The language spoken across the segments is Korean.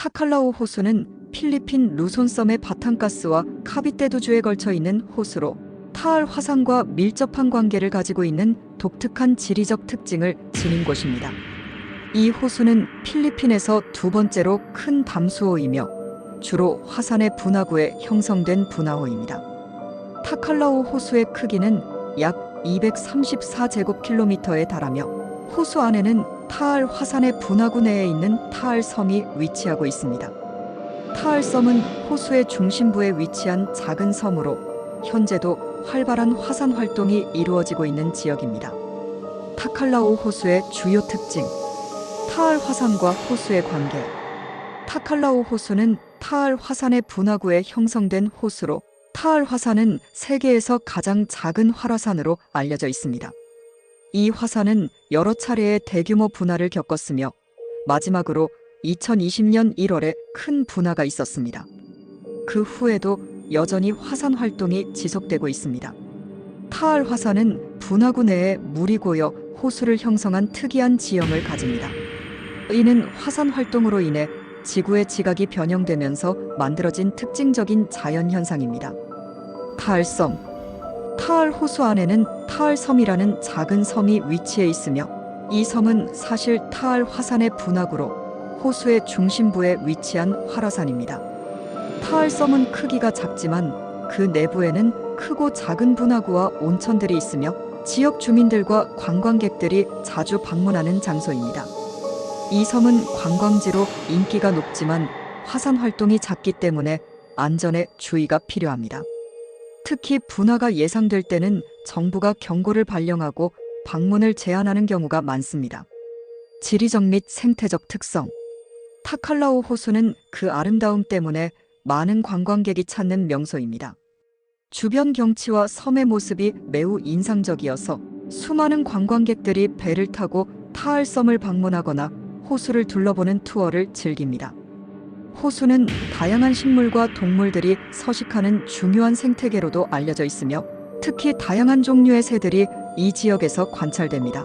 타칼라오 호수는 필리핀 루손섬의 바탕가스와 카비테두주에 걸쳐 있는 호수로 타알 화산과 밀접한 관계를 가지고 있는 독특한 지리적 특징을 지닌 곳입니다. 이 호수는 필리핀에서 두 번째로 큰 담수호이며 주로 화산의 분화구에 형성된 분화호입니다. 타칼라오 호수의 크기는 약 234제곱킬로미터에 달하며 호수 안에는 타알 화산의 분화구 내에 있는 타알 섬이 위치하고 있습니다. 타알 섬은 호수의 중심부에 위치한 작은 섬으로 현재도 활발한 화산 활동이 이루어지고 있는 지역입니다. 타칼라오 호수의 주요 특징, 타알 화산과 호수의 관계. 타칼라오 호수는 타알 화산의 분화구에 형성된 호수로 타알 화산은 세계에서 가장 작은 활화산으로 알려져 있습니다. 이 화산은 여러 차례의 대규모 분화를 겪었으며 마지막으로 2020년 1월에 큰 분화가 있었습니다. 그 후에도 여전히 화산 활동이 지속되고 있습니다. 타알 화산은 분화구 내에 물이 고여 호수를 형성한 특이한 지형을 가집니다. 이는 화산 활동으로 인해 지구의 지각이 변형되면서 만들어진 특징적인 자연현상입니다. 타알섬. 타알 호수 안에는 타알섬이라는 작은 섬이 위치해 있으며 이 섬은 사실 타알 화산의 분화구로 호수의 중심부에 위치한 활화산입니다. 타알섬은 크기가 작지만 그 내부에는 크고 작은 분화구와 온천들이 있으며 지역 주민들과 관광객들이 자주 방문하는 장소입니다. 이 섬은 관광지로 인기가 높지만 화산 활동이 작기 때문에 안전에 주의가 필요합니다. 특히 분화가 예상될 때는 정부가 경고를 발령하고 방문을 제한하는 경우가 많습니다. 지리적 및 생태적 특성. 타칼라오 호수는 그 아름다움 때문에 많은 관광객이 찾는 명소입니다. 주변 경치와 섬의 모습이 매우 인상적이어서 수많은 관광객들이 배를 타고 타알섬을 방문하거나 호수를 둘러보는 투어를 즐깁니다. 호수는 다양한 식물과 동물들이 서식하는 중요한 생태계로도 알려져 있으며 특히 다양한 종류의 새들이 이 지역에서 관찰됩니다.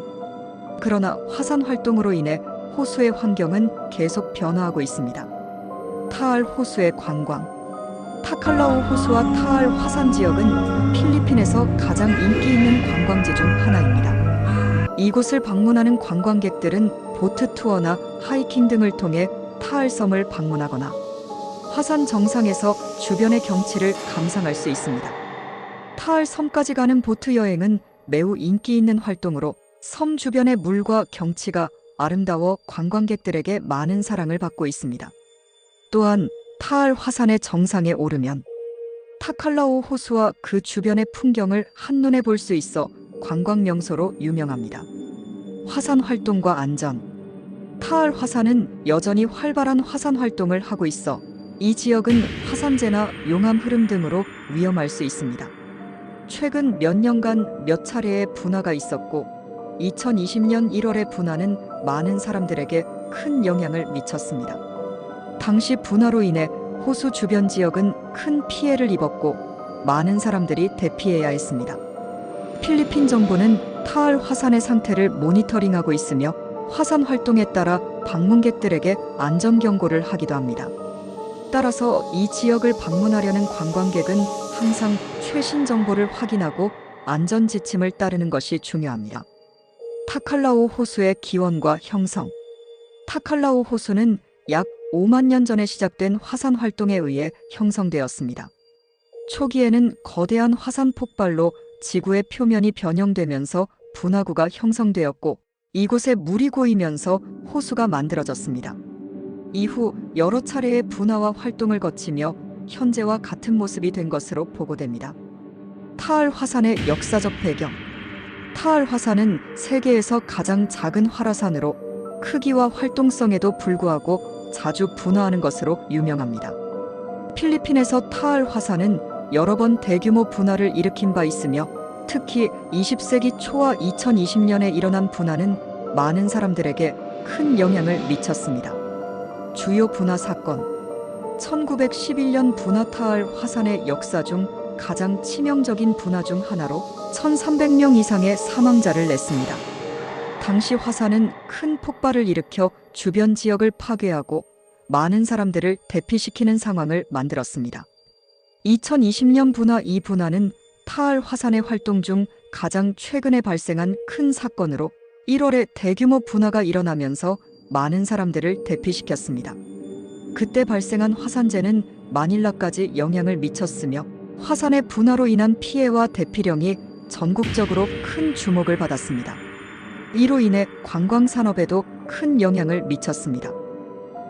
그러나 화산 활동으로 인해 호수의 환경은 계속 변화하고 있습니다. 타알 호수의 관광. 타칼라오 호수와 타알 화산 지역은 필리핀에서 가장 인기 있는 관광지 중 하나입니다. 이곳을 방문하는 관광객들은 보트 투어나 하이킹 등을 통해 타알섬을 방문하거나 화산 정상에서 주변의 경치를 감상할 수 있습니다. 타알섬까지 가는 보트 여행은 매우 인기 있는 활동으로 섬 주변의 물과 경치가 아름다워 관광객들에게 많은 사랑을 받고 있습니다. 또한 타알 화산의 정상에 오르면 타칼라오 호수와 그 주변의 풍경을 한눈에 볼 수 있어 관광 명소로 유명합니다. 화산 활동과 안전. 타알 화산은 여전히 활발한 화산 활동을 하고 있어 이 지역은 화산재나 용암 흐름 등으로 위험할 수 있습니다. 최근 몇 년간 몇 차례의 분화가 있었고 2020년 1월의 분화는 많은 사람들에게 큰 영향을 미쳤습니다. 당시 분화로 인해 호수 주변 지역은 큰 피해를 입었고 많은 사람들이 대피해야 했습니다. 필리핀 정부는 타알 화산의 상태를 모니터링하고 있으며 화산 활동에 따라 방문객들에게 안전 경고를 하기도 합니다. 따라서 이 지역을 방문하려는 관광객은 항상 최신 정보를 확인하고 안전 지침을 따르는 것이 중요합니다. 타칼라오 호수의 기원과 형성. 타칼라오 호수는 약 5만 년 전에 시작된 화산 활동에 의해 형성되었습니다. 초기에는 거대한 화산 폭발로 지구의 표면이 변형되면서 분화구가 형성되었고 이곳에 물이 고이면서 호수가 만들어졌습니다. 이후 여러 차례의 분화와 활동을 거치며 현재와 같은 모습이 된 것으로 보고됩니다. 타알 화산의 역사적 배경. 타알 화산은 세계에서 가장 작은 활화산으로 크기와 활동성에도 불구하고 자주 분화하는 것으로 유명합니다. 필리핀에서 타알 화산은 여러 번 대규모 분화를 일으킨 바 있으며 특히 20세기 초와 2020년에 일어난 분화는 많은 사람들에게 큰 영향을 미쳤습니다. 주요 분화 사건. 1911년 분화 타알 화산의 역사 중 가장 치명적인 분화 중 하나로 1,300명 이상의 사망자를 냈습니다. 당시 화산은 큰 폭발을 일으켜 주변 지역을 파괴하고 많은 사람들을 대피시키는 상황을 만들었습니다. 2020년 분화. 이 분화는 타알 화산의 활동 중 가장 최근에 발생한 큰 사건으로 1월에 대규모 분화가 일어나면서 많은 사람들을 대피시켰습니다. 그때 발생한 화산재는 마닐라까지 영향을 미쳤으며 화산의 분화로 인한 피해와 대피령이 전국적으로 큰 주목을 받았습니다. 이로 인해 관광 산업에도 큰 영향을 미쳤습니다.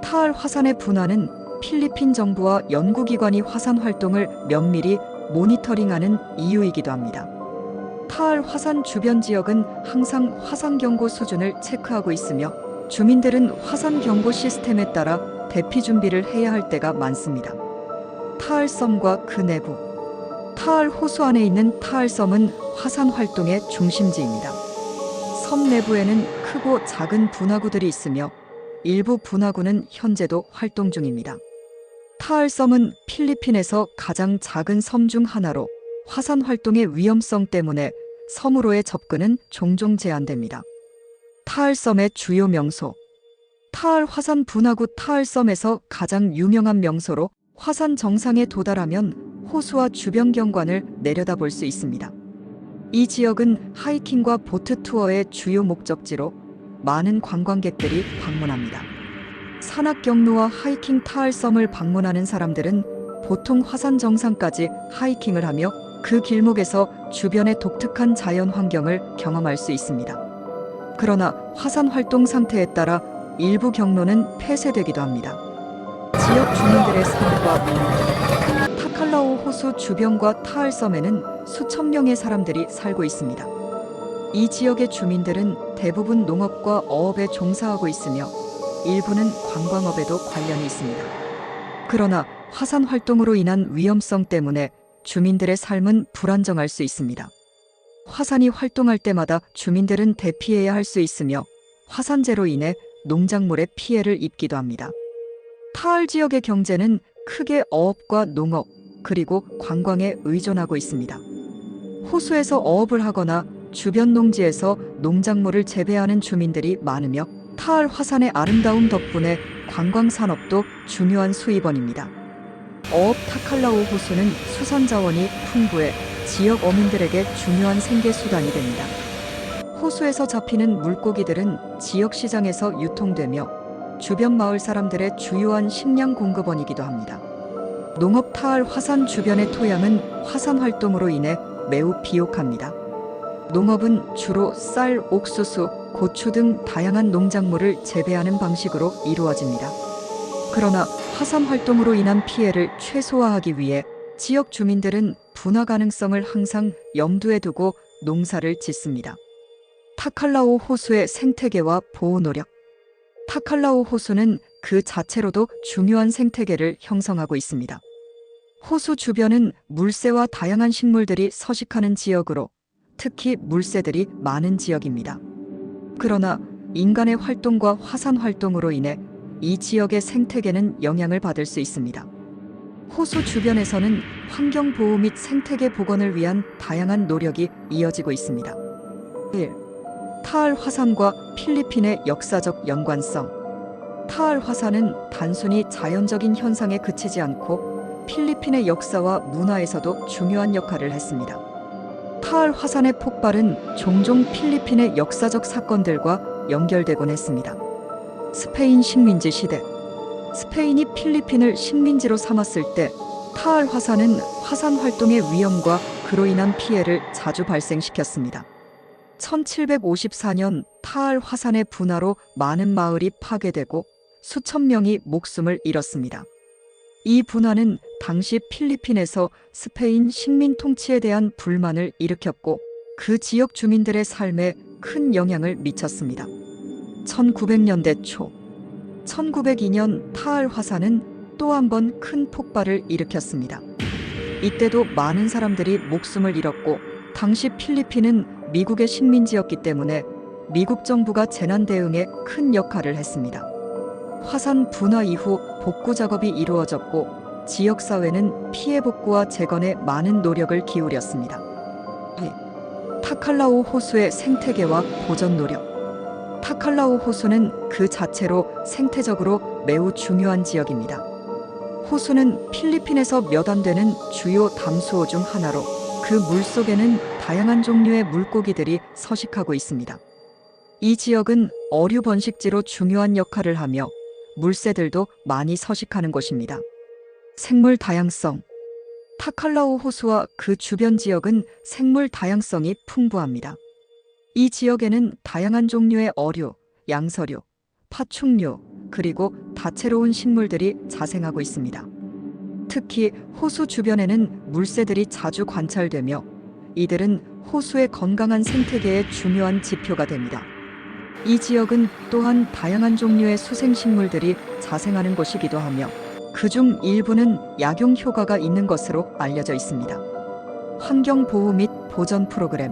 타알 화산의 분화는 필리핀 정부와 연구기관이 화산 활동을 면밀히 모니터링하는 이유이기도 합니다. 타알 화산 주변 지역은 항상 화산 경고 수준을 체크하고 있으며 주민들은 화산 경고 시스템에 따라 대피 준비를 해야 할 때가 많습니다. 타알섬과 그 내부. 타알 호수 안에 있는 타알섬은 화산 활동의 중심지입니다. 섬 내부에는 크고 작은 분화구들이 있으며 일부 분화구는 현재도 활동 중입니다. 타알섬은 필리핀에서 가장 작은 섬 중 하나로 화산 활동의 위험성 때문에 섬으로의 접근은 종종 제한됩니다. 타알섬의 주요 명소. 타알 화산 분화구. 타알섬에서 가장 유명한 명소로 화산 정상에 도달하면 호수와 주변 경관을 내려다볼 수 있습니다. 이 지역은 하이킹과 보트 투어의 주요 목적지로 많은 관광객들이 방문합니다. 산악 경로와 하이킹. 타알섬을 방문하는 사람들은 보통 화산 정상까지 하이킹을 하며 그 길목에서 주변의 독특한 자연 환경을 경험할 수 있습니다. 그러나 화산 활동 상태에 따라 일부 경로는 폐쇄되기도 합니다. 지역 주민들의 삶과 문화. 타칼라오 호수 주변과 타알섬에는 수천 명의 사람들이 살고 있습니다. 이 지역의 주민들은 대부분 농업과 어업에 종사하고 있으며 일부는 관광업에도 관련이 있습니다. 그러나 화산 활동으로 인한 위험성 때문에 주민들의 삶은 불안정할 수 있습니다. 화산이 활동할 때마다 주민들은 대피해야 할 수 있으며 화산재로 인해 농작물에 피해를 입기도 합니다. 타알 지역의 경제는 크게 어업과 농업, 그리고 관광에 의존하고 있습니다. 호수에서 어업을 하거나 주변 농지에서 농작물을 재배하는 주민들이 많으며 타알 화산의 아름다움 덕분에 관광 산업도 중요한 수입원입니다. 어업. 타칼라오 호수는 수산 자원이 풍부해 지역 어민들에게 중요한 생계 수단이 됩니다. 호수에서 잡히는 물고기들은 지역 시장에서 유통되며 주변 마을 사람들의 주요한 식량 공급원이기도 합니다. 농업. 타알 화산 주변의 토양은 화산 활동으로 인해 매우 비옥합니다. 농업은 주로 쌀, 옥수수, 고추 등 다양한 농작물을 재배하는 방식으로 이루어집니다. 그러나 화산 활동으로 인한 피해를 최소화하기 위해 지역 주민들은 분화 가능성을 항상 염두에 두고 농사를 짓습니다. 타칼라오 호수의 생태계와 보호 노력. 타칼라오 호수는 그 자체로도 중요한 생태계를 형성하고 있습니다. 호수 주변은 물새와 다양한 식물들이 서식하는 지역으로 특히 물새들이 많은 지역입니다. 그러나 인간의 활동과 화산 활동으로 인해 이 지역의 생태계는 영향을 받을 수 있습니다. 호수 주변에서는 환경보호 및 생태계 복원을 위한 다양한 노력이 이어지고 있습니다. 1. 타알 화산과 필리핀의 역사적 연관성. 타알 화산은 단순히 자연적인 현상에 그치지 않고 필리핀의 역사와 문화에서도 중요한 역할을 했습니다. 타알 화산의 폭발은 종종 필리핀의 역사적 사건들과 연결되곤 했습니다. 스페인 식민지 시대. 스페인이 필리핀을 식민지로 삼았을 때 타알 화산은 화산 활동의 위험과 그로 인한 피해를 자주 발생시켰습니다. 1754년 타알 화산의 분화로 많은 마을이 파괴되고 수천 명이 목숨을 잃었습니다. 이 분화는 당시 필리핀에서 스페인 식민 통치에 대한 불만을 일으켰고 그 지역 주민들의 삶에 큰 영향을 미쳤습니다. 1900년대 초 1902년 타알 화산은 또 한 번 큰 폭발을 일으켰습니다. 이때도 많은 사람들이 목숨을 잃었고 당시 필리핀은 미국의 식민지였기 때문에 미국 정부가 재난 대응에 큰 역할을 했습니다. 화산 분화 이후 복구 작업이 이루어졌고 지역사회는 피해 복구와 재건에 많은 노력을 기울였습니다. 타칼라오 호수의 생태계와 보전 노력. 타칼라오 호수는 그 자체로 생태적으로 매우 중요한 지역입니다. 호수는 필리핀에서 몇 안 되는 주요 담수호 중 하나로 그 물속에는 다양한 종류의 물고기들이 서식하고 있습니다. 이 지역은 어류 번식지로 중요한 역할을 하며 물새들도 많이 서식하는 곳입니다. 생물 다양성. 타칼라오 호수와 그 주변 지역은 생물 다양성이 풍부합니다. 이 지역에는 다양한 종류의 어류, 양서류, 파충류, 그리고 다채로운 식물들이 자생하고 있습니다. 특히 호수 주변에는 물새들이 자주 관찰되며 이들은 호수의 건강한 생태계의 중요한 지표가 됩니다. 이 지역은 또한 다양한 종류의 수생식물들이 자생하는 곳이기도 하며 그중 일부는 약용 효과가 있는 것으로 알려져 있습니다. 환경보호 및 보전 프로그램.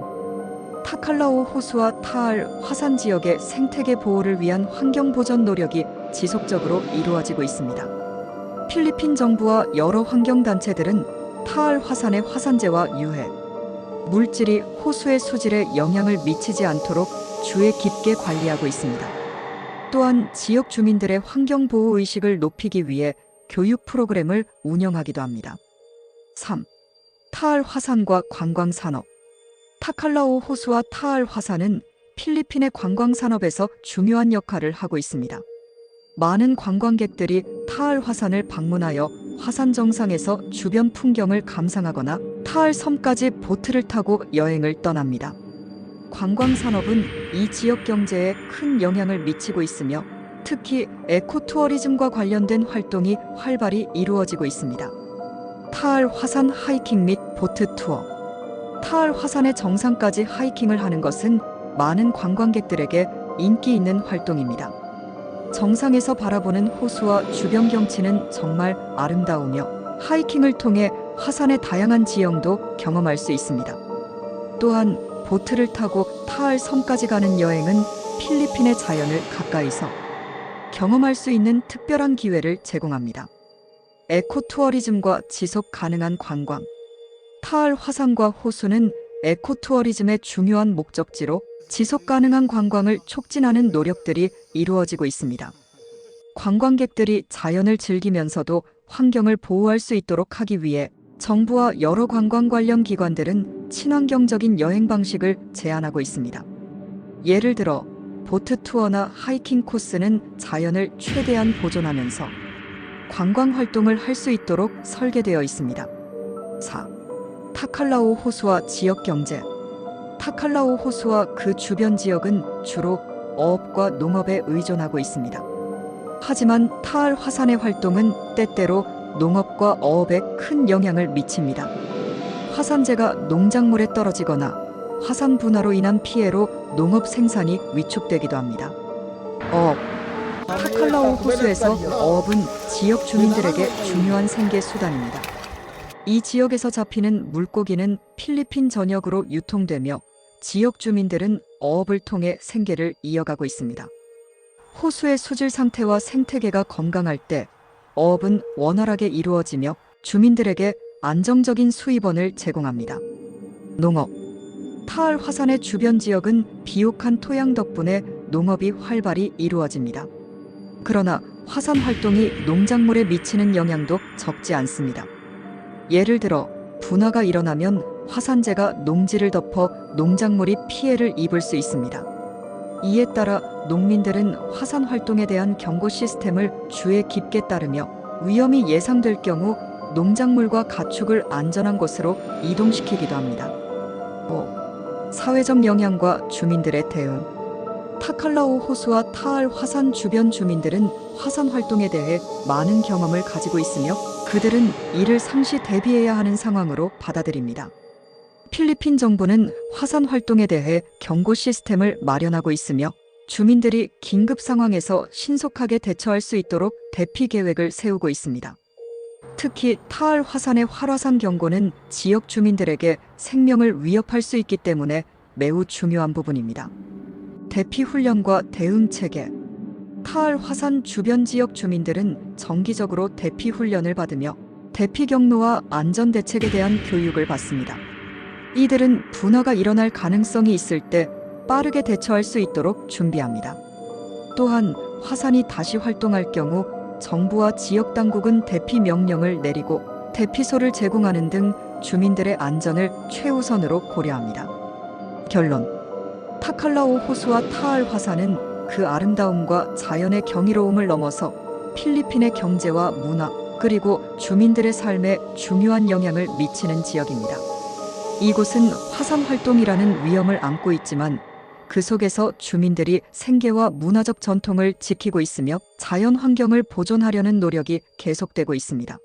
타칼라오 호수와 타알 화산 지역의 생태계 보호를 위한 환경보전 노력이 지속적으로 이루어지고 있습니다. 필리핀 정부와 여러 환경단체들은 타알 화산의 화산재와 유해, 물질이 호수의 수질에 영향을 미치지 않도록 주의 깊게 관리하고 있습니다. 또한 지역 주민들의 환경보호의식을 높이기 위해 교육 프로그램을 운영하기도 합니다. 3. 타알 화산과 관광산업. 타칼라오 호수와 타알 화산은 필리핀의 관광산업에서 중요한 역할을 하고 있습니다. 많은 관광객들이 타알 화산을 방문하여 화산 정상에서 주변 풍경을 감상하거나 타알 섬까지 보트를 타고 여행을 떠납니다. 관광산업은 이 지역 경제에 큰 영향을 미치고 있으며 특히 에코투어리즘과 관련된 활동이 활발히 이루어지고 있습니다. 타알 화산 하이킹 및 보트 투어. 타알 화산의 정상까지 하이킹을 하는 것은 많은 관광객들에게 인기 있는 활동입니다. 정상에서 바라보는 호수와 주변 경치는 정말 아름다우며 하이킹을 통해 화산의 다양한 지형도 경험할 수 있습니다. 또한 보트를 타고 타알 섬까지 가는 여행은 필리핀의 자연을 가까이서 경험할 수 있는 특별한 기회를 제공합니다. 에코투어리즘과 지속 가능한 관광. 타알 화산과 호수는 에코투어리즘의 중요한 목적지로 지속 가능한 관광을 촉진하는 노력들이 이루어지고 있습니다. 관광객들이 자연을 즐기면서도 환경을 보호할 수 있도록 하기 위해 정부와 여러 관광 관련 기관들은 친환경적인 여행 방식을 제안하고 있습니다. 예를 들어 보트 투어나 하이킹 코스는 자연을 최대한 보존하면서 관광 활동을 할 수 있도록 설계되어 있습니다. 4. 타칼라오 호수와 지역 경제. 타칼라오 호수와 그 주변 지역은 주로 어업과 농업에 의존하고 있습니다. 하지만 타알 화산의 활동은 때때로 농업과 어업에 큰 영향을 미칩니다. 화산재가 농작물에 떨어지거나 화산 분화로 인한 피해로 농업 생산이 위축되기도 합니다. 어업. 타칼라오 호수에서 어업은 지역 주민들에게 중요한 생계 수단입니다. 이 지역에서 잡히는 물고기는 필리핀 전역으로 유통되며 지역 주민들은 어업을 통해 생계를 이어가고 있습니다. 호수의 수질 상태와 생태계가 건강할 때 어업은 원활하게 이루어지며 주민들에게 안정적인 수입원을 제공합니다. 농업. 타알 화산의 주변 지역은 비옥한 토양 덕분에 농업이 활발히 이루어집니다. 그러나 화산 활동이 농작물에 미치는 영향도 적지 않습니다. 예를 들어 분화가 일어나면 화산재가 농지를 덮어 농작물이 피해를 입을 수 있습니다. 이에 따라 농민들은 화산 활동에 대한 경고 시스템을 주의 깊게 따르며 위험이 예상될 경우 농작물과 가축을 안전한 곳으로 이동시키기도 합니다. 5. 사회적 영향과 주민들의 대응. 타칼라오 호수와 타알 화산 주변 주민들은 화산 활동에 대해 많은 경험을 가지고 있으며 그들은 이를 상시 대비해야 하는 상황으로 받아들입니다. 필리핀 정부는 화산 활동에 대해 경고 시스템을 마련하고 있으며 주민들이 긴급 상황에서 신속하게 대처할 수 있도록 대피 계획을 세우고 있습니다. 특히 타알 화산의 활화산 경고는 지역 주민들에게 생명을 위협할 수 있기 때문에 매우 중요한 부분입니다. 대피 훈련과 대응 체계. 타알 화산 주변 지역 주민들은 정기적으로 대피 훈련을 받으며 대피 경로와 안전 대책에 대한 교육을 받습니다. 이들은 분화가 일어날 가능성이 있을 때 빠르게 대처할 수 있도록 준비합니다. 또한 화산이 다시 활동할 경우 정부와 지역 당국은 대피 명령을 내리고 대피소를 제공하는 등 주민들의 안전을 최우선으로 고려합니다. 결론. 타칼라오 호수와 타알 화산은 그 아름다움과 자연의 경이로움을 넘어서 필리핀의 경제와 문화 그리고 주민들의 삶에 중요한 영향을 미치는 지역입니다. 이곳은 화산 활동이라는 위험을 안고 있지만 그 속에서 주민들이 생계와 문화적 전통을 지키고 있으며 자연 환경을 보존하려는 노력이 계속되고 있습니다.